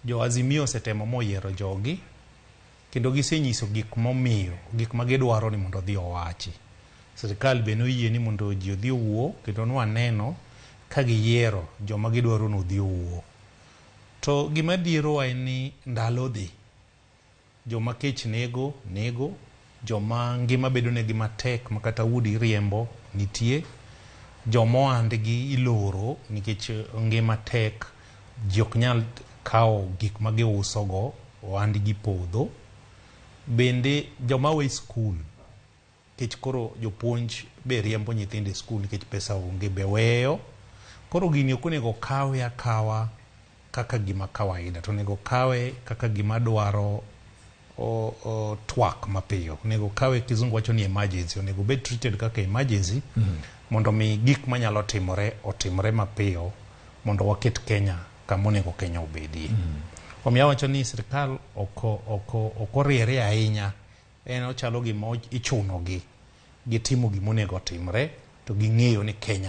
jo Azimio osetemo moyiero jogi kendo gisenyiso gik momiyo gik ma gidwaro ni mondo odhi owachi. Sirikal be noyie ni mondo ji odhi owuo kendo nwaneno ka giyiero joma gidwaro ni odhi owuo. To gima diero en ni ndalo dhi, joma kech nego, joma ngima bedo negi matek makata udi riembo nitie, joma ohandgi iloro nikech ngima tek, ji ok nyal kawo gik ma giusogo, ohandgi podho. Bende joma we skul, nikech koro jopuonj be riembo nyithindo e skul nikech pesa onge be weyo. Koro gini ok onego kawe akawa kaka gima kawaida, to onego kawe kaka gima dwaro twak mapiyo. Onego kawe, kizungu wacho ni emergency, onego bed treated kaka emergency mondo mi gik manyalo otimore mapiyo mondo waket Kenya kama onego Kenya obedie. Omiyo wacho ni sirikal ok oriere ahinya, en ochalo gima ichunogi gitimo gima onego otimre, to ging'eyo ni Kenya